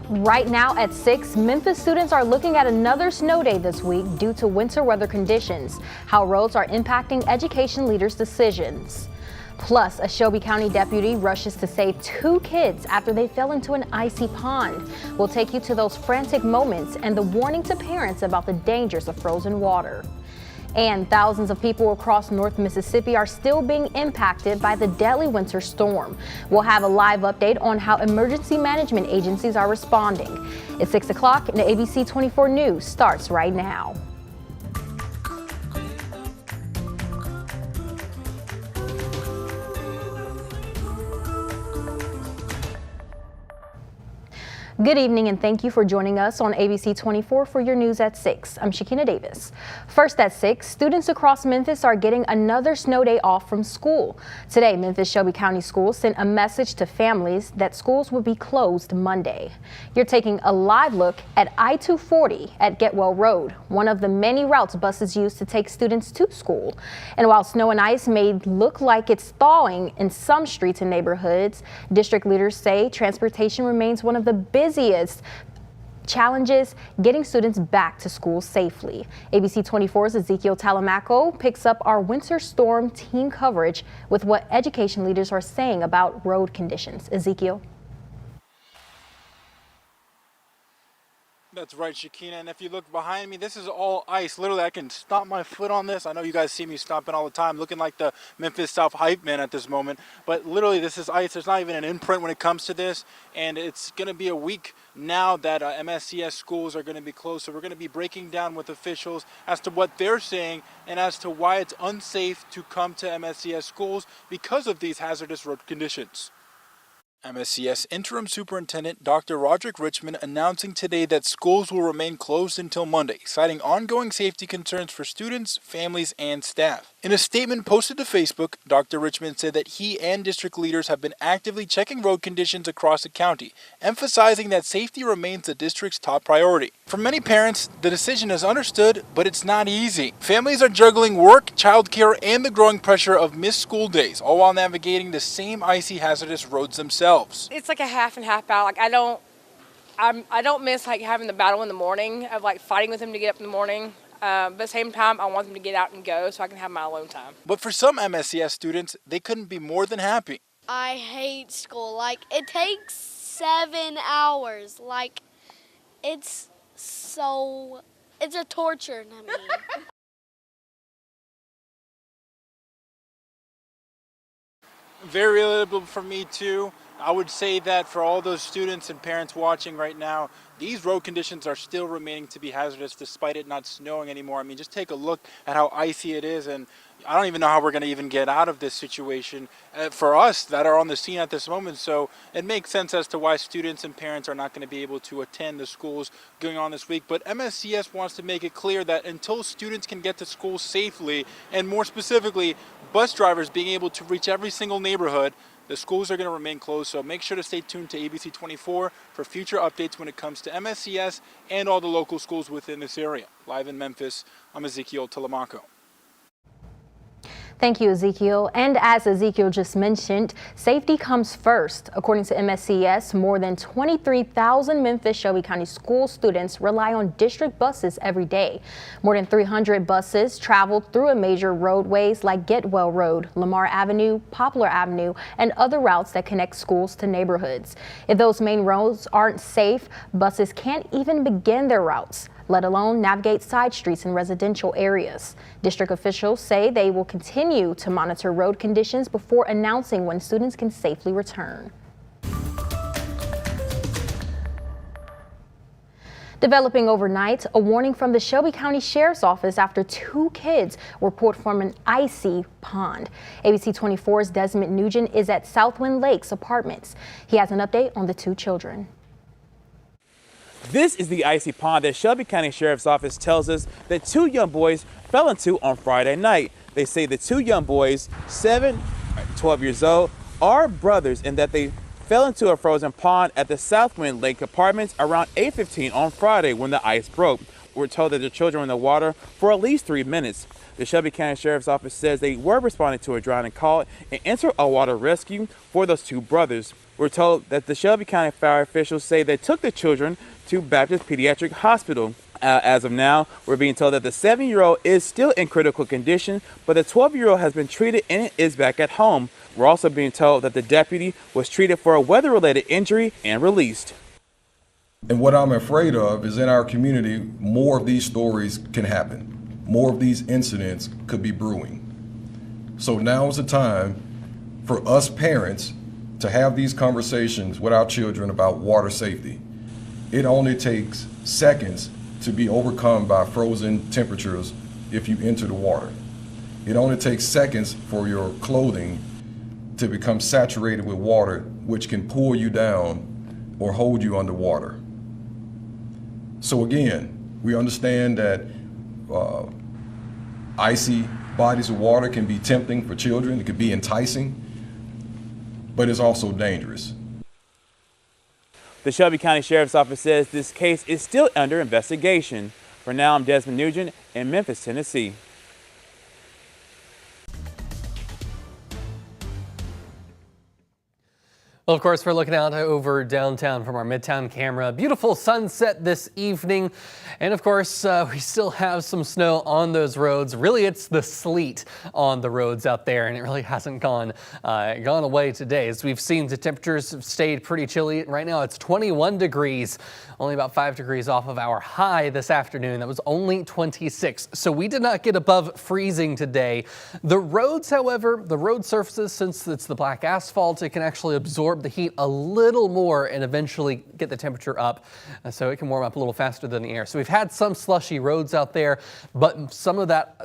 Right now at 6, Memphis students are looking at another snow day this week due to winter weather conditions, how roads are impacting education leaders' decisions. Plus, a Shelby County deputy rushes to save 2 kids after they fell into an icy pond. We'll take you to those frantic moments and the warning to parents about the dangers of frozen water. And thousands of people across North Mississippi are still being impacted by the deadly winter storm. We'll have a live update on how emergency management agencies are responding. It's 6 o'clock and the ABC24 News starts right now. Good evening and thank you for joining us on ABC24 for your news at 6. I'm Shakina Davis. First at 6, students across Memphis are getting another snow day off from school. Today, Memphis Shelby County Schools sent a message to families that schools will be closed Monday. You're taking a live look at I-240 at Getwell Road, one of the many routes buses use to take students to school. And while snow and ice may look like it's thawing in some streets and neighborhoods, district leaders say transportation remains one of the busiest challenges getting students back to school safely. ABC24's Ezekiel Talamaco picks up our winter storm team coverage with what education leaders are saying about road conditions. Ezekiel. That's right, Shakina, and if you look behind me, this is all ice. Literally, I can stomp my foot on this. I know you guys see me stomping all the time, looking like the Memphis South hype man at this moment, but literally this is ice. There's not even an imprint when it comes to this, and it's going to be a week now that MSCS schools are going to be closed, so we're going to be breaking down with officials as to what they're saying and as to why it's unsafe to come to MSCS schools because of these hazardous road conditions. MSCS Interim Superintendent Dr. Roderick Richmond announcing today that schools will remain closed until Monday, citing ongoing safety concerns for students, families, and staff. In a statement posted to Facebook, Dr. Richmond said that he and district leaders have been actively checking road conditions across the county, emphasizing that safety remains the district's top priority. For many parents, the decision is understood, but it's not easy. Families are juggling work, childcare, and the growing pressure of missed school days, all while navigating the same icy, hazardous roads themselves. It's like a half and half battle. Like I don't miss like having the battle in the morning of like fighting with him to get up in the morning. But at the same time, I want them to get out and go so I can have my alone time. But for some MSCS students, they couldn't be more than happy. I hate school. Like it takes 7 hours. Like it's a torture. I mean. Very relatable for me too. I would say that for all those students and parents watching right now, these road conditions are still remaining to be hazardous despite it not snowing anymore. I mean, just take a look at how icy it is, and I don't even know how we're going to even get out of this situation for us that are on the scene at this moment. So it makes sense as to why students and parents are not going to be able to attend the schools going on this week. But MSCS wants to make it clear that until students can get to school safely, and more specifically, bus drivers being able to reach every single neighborhood, the schools are going to remain closed, so make sure to stay tuned to ABC24 for future updates when it comes to MSCS and all the local schools within this area. Live in Memphis, I'm Ezekiel Telemaco. Thank you, Ezekiel. And as Ezekiel just mentioned, safety comes first. According to MSCS, more than 23,000 Memphis Shelby County school students rely on district buses every day. More than 300 buses travel through a major roadways like Getwell Road, Lamar Avenue, Poplar Avenue, and other routes that connect schools to neighborhoods. If those main roads aren't safe, buses can't even begin their routes, let alone navigate side streets in residential areas. District officials say they will continue to monitor road conditions before announcing when students can safely return. Developing overnight, a warning from the Shelby County Sheriff's Office after 2 kids were pulled from an icy pond. ABC24's Desmond Nugent is at Southwind Lakes Apartments. He has an update on the 2 children. This is the icy pond that Shelby County Sheriff's Office tells us that 2 young boys fell into on Friday night. They say the 2 young boys, 7 and 12 years old, are brothers and that they fell into a frozen pond at the Southwind Lake Apartments around 8:15 on Friday when the ice broke. We're told that the children were in the water for at least 3 minutes. The Shelby County Sheriff's Office says they were responding to a drowning call and entered a water rescue for those 2 brothers. We're told that the Shelby County fire officials say they took the children to Baptist Pediatric Hospital. As of now, we're being told that the 7-year-old is still in critical condition, but the 12-year-old has been treated and is back at home. We're also being told that the deputy was treated for a weather-related injury and released. And what I'm afraid of is in our community, more of these stories can happen. More of these incidents could be brewing. So now is the time for us parents to have these conversations with our children about water safety. It only takes seconds to be overcome by frozen temperatures if you enter the water. It only takes seconds for your clothing to become saturated with water, which can pull you down or hold you underwater. So again, we understand that icy bodies of water can be tempting for children. It could be enticing, but it's also dangerous. The Shelby County Sheriff's Office says this case is still under investigation. For now, I'm Desmond Nugent in Memphis, Tennessee. Well, of course, we're looking out over downtown from our Midtown camera. Beautiful sunset this evening. And of course, we still have some snow on those roads. Really, it's the sleet on the roads out there, and it really hasn't gone away today. As we've seen, the temperatures have stayed pretty chilly. Right now, it's 21 degrees, only about 5 degrees off of our high this afternoon. That was only 26. So we did not get above freezing today. The roads, however, the road surfaces, since it's the black asphalt, it can actually absorb the heat a little more and eventually get the temperature up so it can warm up a little faster than the air. So we've had some slushy roads out there, but some of that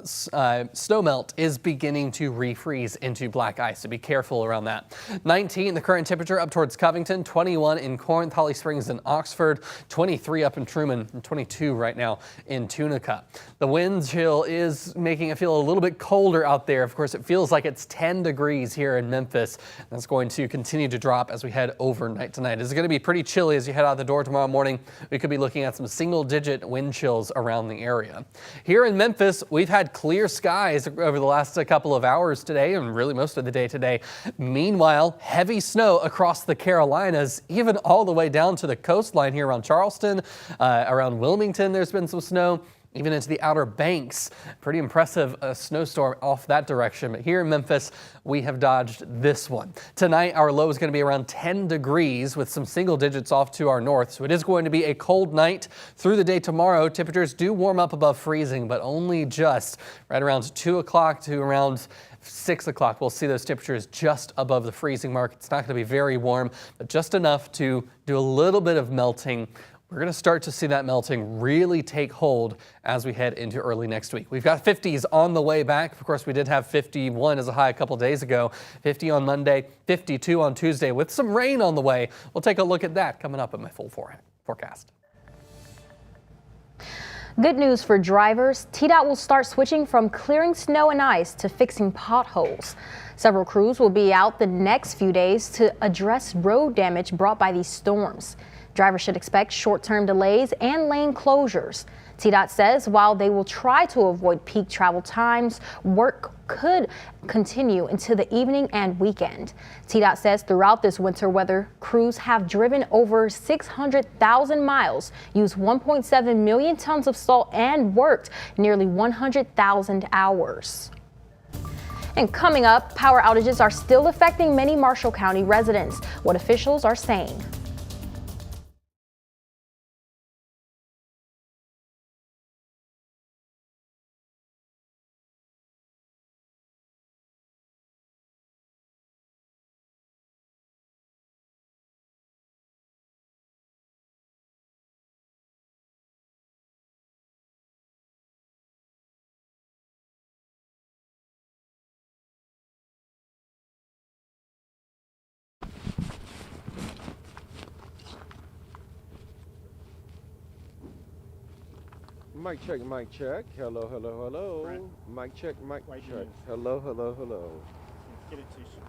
snow melt is beginning to refreeze into black ice, so be careful around that. 19 the current temperature up towards Covington, 21 in Corinth, Holly Springs, and Oxford, 23 up in Truman, and 22 right now in Tunica. The wind chill is making it feel a little bit colder out there. Of course, it feels like it's 10 degrees here in Memphis. That's going to continue to drop as we head overnight tonight. It's going to be pretty chilly as you head out the door tomorrow morning. We could be looking at some single-digit wind chills around the area. Here in Memphis, we've had clear skies over the last couple of hours today, and really most of the day today. Meanwhile, heavy snow across the Carolinas, even all the way down to the coastline here around Charleston, around Wilmington. There's been some snow. Even into the Outer Banks. Pretty impressive snowstorm off that direction. But here in Memphis, we have dodged this one. Tonight, our low is going to be around 10 degrees with some single digits off to our north. So it is going to be a cold night. Through the day tomorrow, temperatures do warm up above freezing, but only just right around 2 o'clock to around 6 o'clock. We'll see those temperatures just above the freezing mark. It's not going to be very warm, but just enough to do a little bit of melting. We're going to start to see that melting really take hold as we head into early next week. We've got 50s on the way back. Of course, we did have 51 as a high a couple days ago. 50 on Monday, 52 on Tuesday with some rain on the way. We'll take a look at that coming up in my full forecast. Good news for drivers. TDOT will start switching from clearing snow and ice to fixing potholes. Several crews will be out the next few days to address road damage brought by these storms. Drivers should expect short-term delays and lane closures. TDOT says while they will try to avoid peak travel times, work could continue into the evening and weekend. TDOT says throughout this winter weather, crews have driven over 600,000 miles, used 1.7 million tons of salt, and worked nearly 100,000 hours. And coming up, power outages are still affecting many Marshall County residents. What officials are saying. Mic check, mic check. Hello, hello, hello. Brent. Mic check, mic Why'd you check. move? Hello, hello, hello. Get it too soon.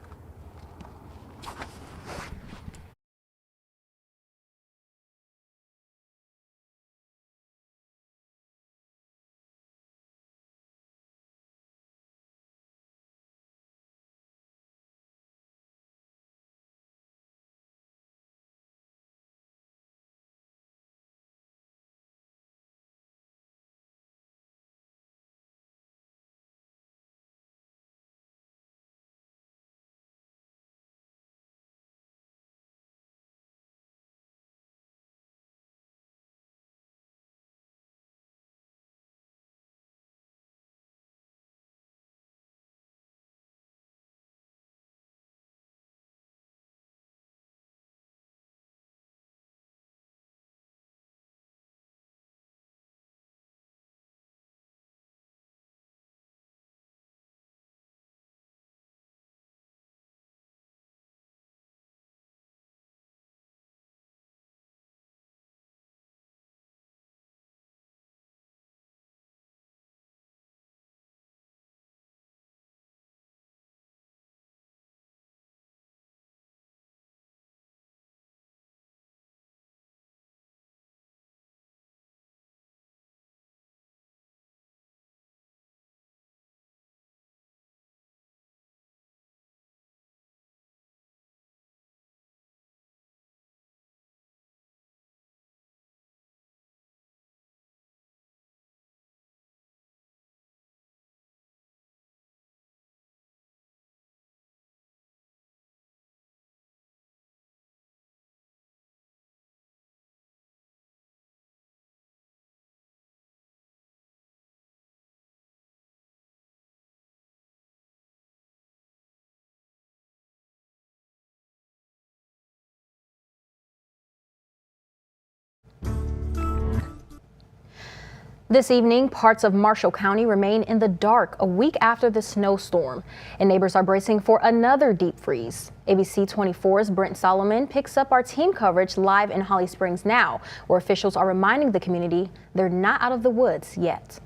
This evening, parts of Marshall County remain in the dark a week after the snowstorm, and neighbors are bracing for another deep freeze. ABC24's Brent Solomon picks up our team coverage live in Holly Springs now, where officials are reminding the community they're not out of the woods yet.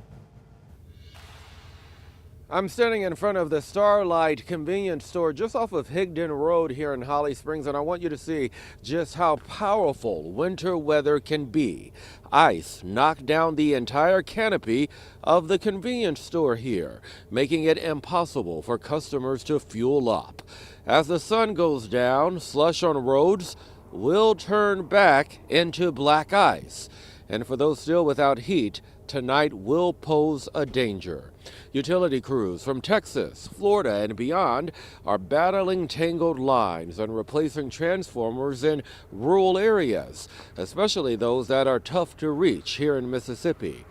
I'm standing in front of the Starlight convenience store just off of Higdon Road here in Holly Springs, and I want you to see just how powerful winter weather can be. Ice knocked down the entire canopy of the convenience store here, making it impossible for customers to fuel up. As the sun goes down, slush on roads will turn back into black ice. And for those still without heat, tonight will pose a danger. Utility crews from Texas, Florida, and beyond are battling tangled lines and replacing transformers in rural areas, especially those that are tough to reach here in Mississippi.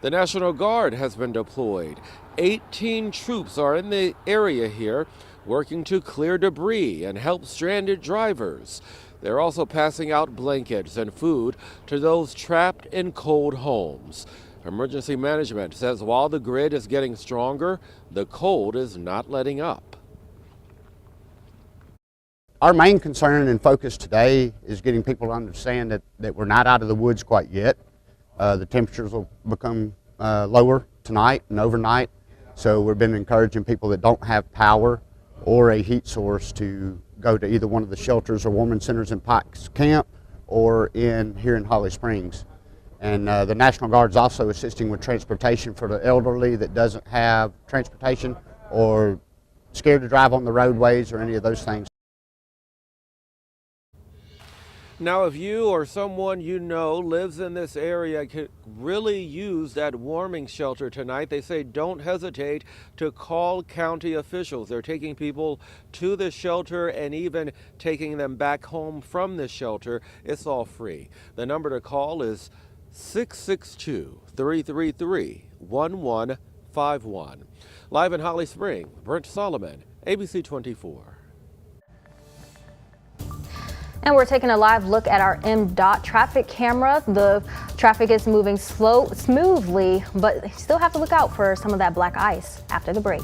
The National Guard has been deployed. 18 troops are in the area here working to clear debris and help stranded drivers. They're also passing out blankets and food to those trapped in cold homes. Emergency management says while the grid is getting stronger, the cold is not letting up. Our main concern and focus today is getting people to understand that we're not out of the woods quite yet. The temperatures will become lower tonight and overnight, so we've been encouraging people that don't have power or a heat source to go to either one of the shelters or warming centers in Pikes Camp or here in Holly Springs. And the National Guard is also assisting with transportation for the elderly that doesn't have transportation or scared to drive on the roadways or any of those things. Now, if you or someone you know lives in this area, could really use that warming shelter tonight, they say don't hesitate to call county officials. They're taking people to the shelter and even taking them back home from the shelter. It's all free. The number to call is 662-333-1151. Live in Holly Springs, Brent Solomon, ABC24. And we're taking a live look at our MDOT traffic camera. The traffic is moving smoothly, but you still have to look out for some of that black ice after the break.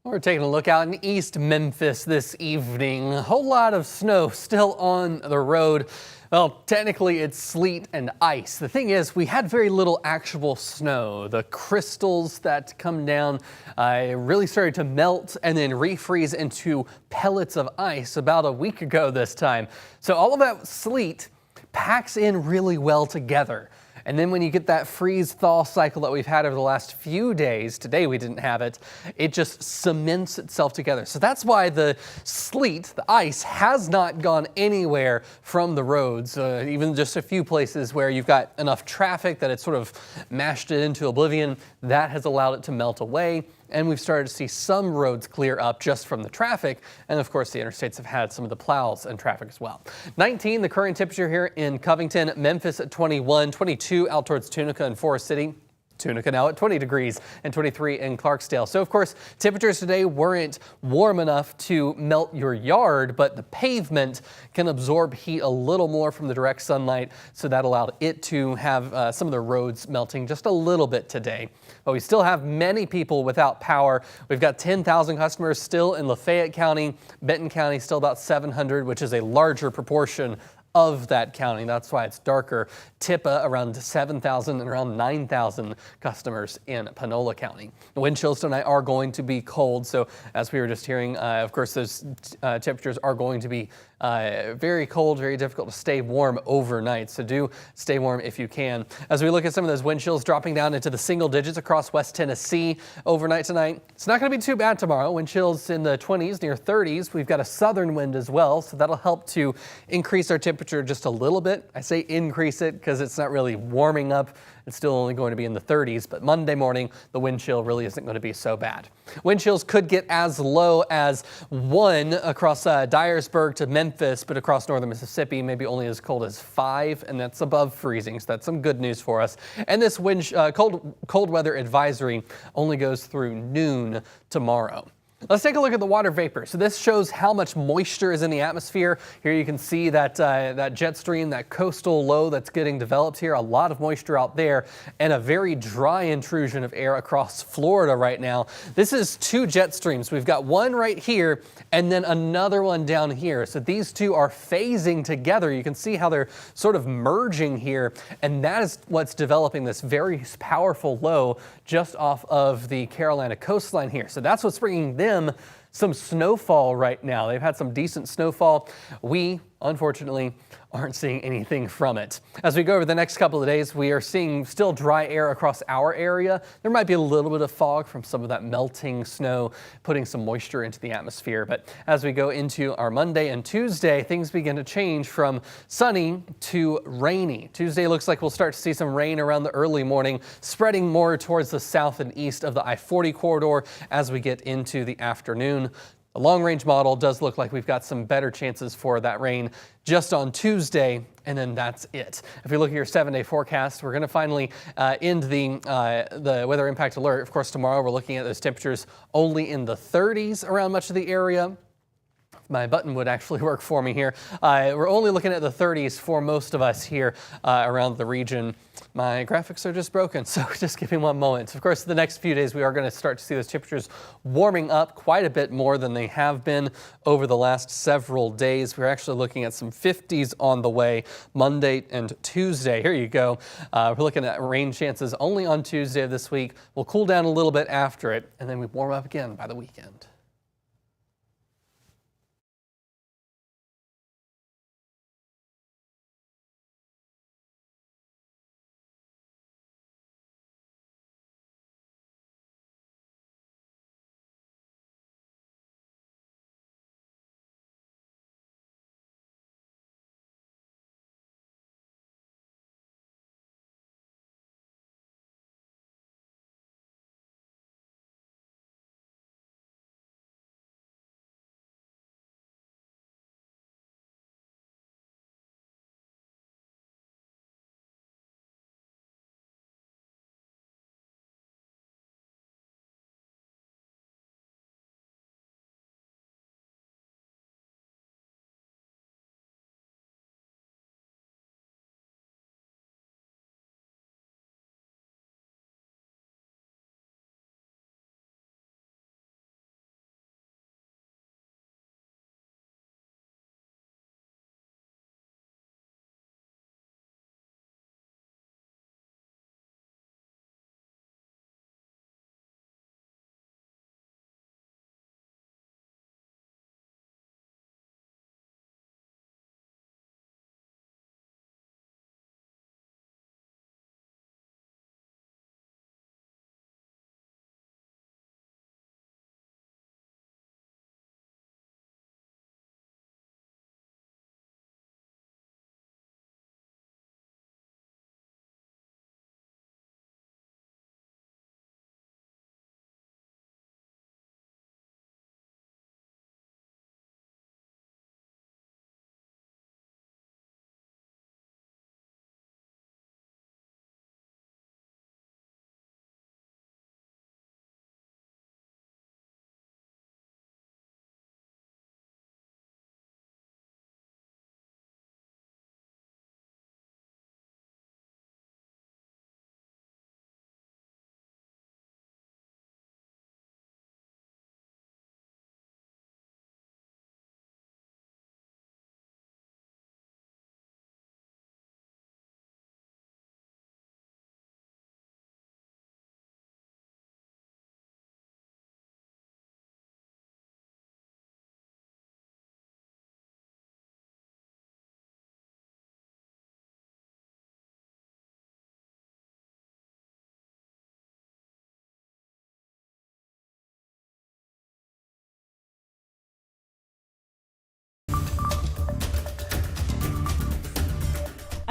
We're taking a look out in East Memphis this evening. A whole lot of snow still on the road. Well, technically it's sleet and ice. The thing is, we had very little actual snow. The crystals that come down really started to melt and then refreeze into pellets of ice about a week ago this time. So all of that sleet packs in really well together. And then when you get that freeze-thaw cycle that we've had over the last few days, today we didn't have it, it just cements itself together. So that's why the sleet, the ice, has not gone anywhere from the roads, even just a few places where you've got enough traffic that it's sort of mashed it into oblivion. That has allowed it to melt away. And we've started to see some roads clear up just from the traffic. And of course, the interstates have had some of the plows and traffic as well. 19, the current temperature here in Covington, Memphis at 21, 22 out towards Tunica and Forest City. Tunica now at 20 degrees and 23 in Clarksdale. So of course, temperatures today weren't warm enough to melt your yard, but the pavement can absorb heat a little more from the direct sunlight. So that allowed it to have some of the roads melting just a little bit today. But we still have many people without power. We've got 10,000 customers still in Lafayette County, Benton County still about 700, which is a larger proportion of that county. That's why it's darker. Tipa around 7,000 and around 9,000 customers in Panola County. The wind chills tonight are going to be cold. So as we were just hearing, of course, those temperatures are going to be very cold, very difficult to stay warm overnight. So do stay warm if you can. As we look at some of those wind chills dropping down into the single digits across West Tennessee overnight tonight, it's not going to be too bad tomorrow. Wind chills in the 20s, near 30s. We've got a southern wind as well, so that'll help to increase our temperature just a little bit. I say increase it because it's not really warming up. It's still only going to be in the 30s, but Monday morning, the wind chill really isn't going to be so bad. Wind chills could get as low as 1 across Dyersburg to Memphis, but across northern Mississippi, maybe only as cold as 5, and that's above freezing, so that's some good news for us. And this cold weather advisory only goes through noon tomorrow. Let's take a look at the water vapor. So this shows how much moisture is in the atmosphere. Here you can see that that jet stream, that coastal low that's getting developed here. A lot of moisture out there and a very dry intrusion of air across Florida right now. This is 2 jet streams. We've got one right here and then another one down here. So these 2 are phasing together. You can see how they're sort of merging here. And that is what's developing this very powerful low just off of the Carolina coastline here. So that's what's bringing them some snowfall right now. They've had some decent snowfall. We, unfortunately, aren't seeing anything from it. As we go over the next couple of days, we are seeing still dry air across our area. There might be a little bit of fog from some of that melting snow, putting some moisture into the atmosphere. But as we go into our Monday and Tuesday, things begin to change from sunny to rainy. Tuesday looks like we'll start to see some rain around the early morning, spreading more towards the south and east of the I-40 corridor as we get into the afternoon. The long-range model does look like we've got some better chances for that rain just on Tuesday, and then that's it. If we look at your 7-day forecast, we're going to finally end the weather impact alert. Of course, tomorrow we're looking at those temperatures only in the 30s around much of the area. My button would actually work for me here. We're only looking at the 30s for most of us here around the region. My graphics are just broken, so just give me one moment. Of course, the next few days we are going to start to see those temperatures warming up quite a bit more than they have been over the last several days. We're actually looking at some 50s on the way Monday and Tuesday. Here you go. We're looking at rain chances only on Tuesday of this week. We'll cool down a little bit after it, and then we warm up again by the weekend.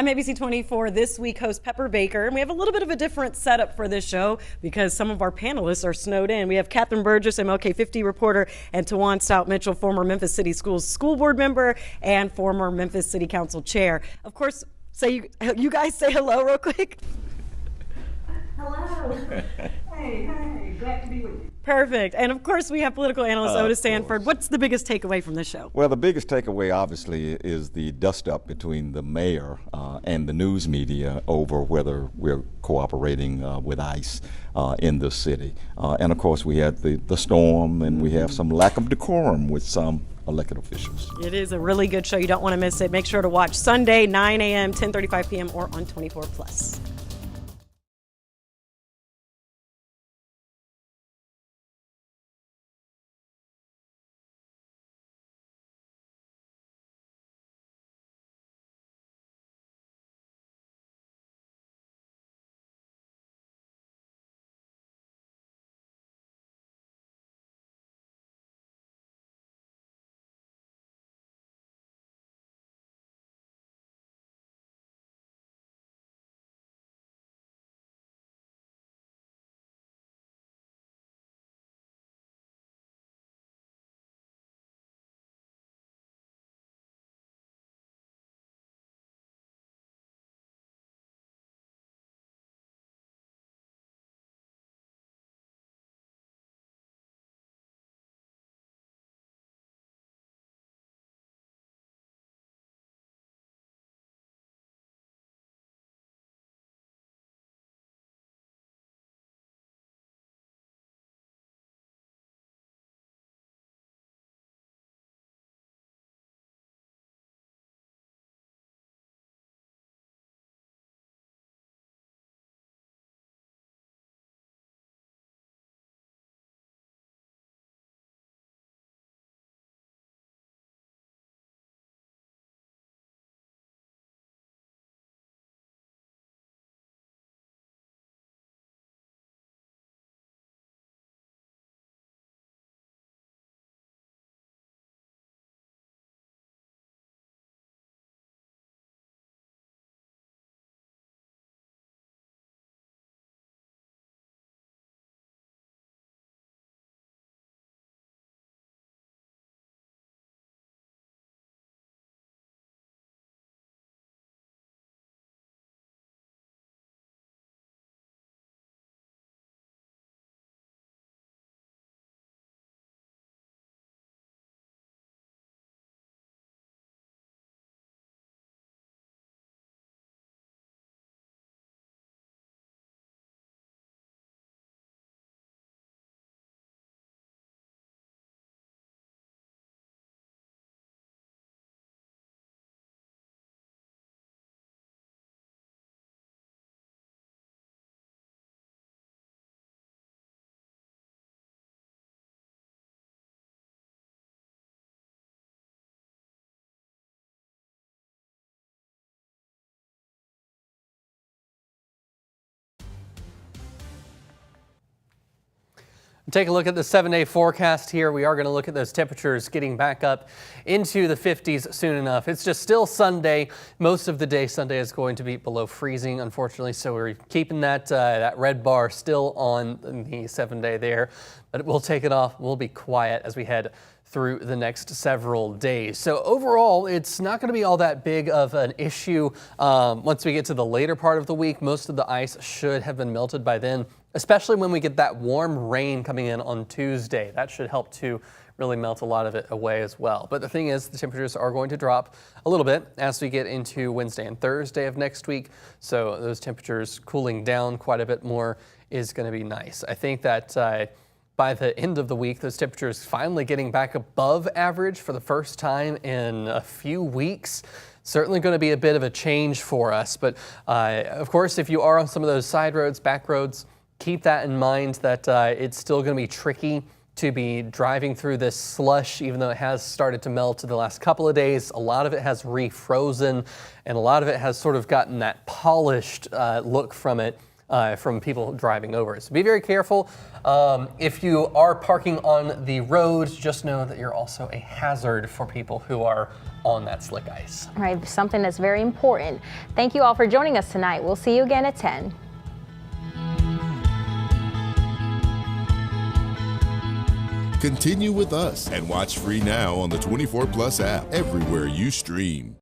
I'm ABC24 This Week host Pepper Baker, and we have a little bit of a different setup for this show because some of our panelists are snowed in. We have Catherine Burgess, MLK 50 reporter, and Tawan Stout Mitchell, former Memphis City Schools school board member and former Memphis City Council chair. Of course, you guys say hello real quick. Hello. Hey, glad to be with you. Perfect. And of course, we have political analyst Otis Sanford. What's the biggest takeaway from this show? Well, the biggest takeaway, obviously, is the dust-up between the mayor and the news media over whether we're cooperating with ICE in the city. And of course, we had the storm, and we have some lack of decorum with some elected officials. It is a really good show. You don't want to miss it. Make sure to watch Sunday, 9 a.m., 10:35 p.m., or on 24+. Take a look at the 7-day forecast here. We are going to look at those temperatures getting back up into the 50s soon enough. It's just still Sunday. Most of the day Sunday is going to be below freezing, unfortunately. So we're keeping that red bar still on the 7-day there. But we'll take it off. We'll be quiet as we head through the next several days. So overall, it's not going to be all that big of an issue. Once we get to the later part of the week, most of the ice should have been melted by then, especially when we get that warm rain coming in on Tuesday. That should help to really melt a lot of it away as well. But the thing is, the temperatures are going to drop a little bit as we get into Wednesday and Thursday of next week. So those temperatures cooling down quite a bit more is going to be nice. I think that by the end of the week, those temperatures finally getting back above average for the first time in a few weeks. Certainly going to be a bit of a change for us. But of course, if you are on some of those side roads, back roads, keep that in mind that it's still going to be tricky to be driving through this slush, even though it has started to melt in the last couple of days. A lot of it has refrozen, and a lot of it has sort of gotten that polished look from it from people driving over. So be very careful. If you are parking on the roads, just know that you're also a hazard for people who are on that slick ice. All right, something that's very important. Thank you all for joining us tonight. We'll see you again at 10. Continue with us and watch free now on the 24 Plus app everywhere you stream.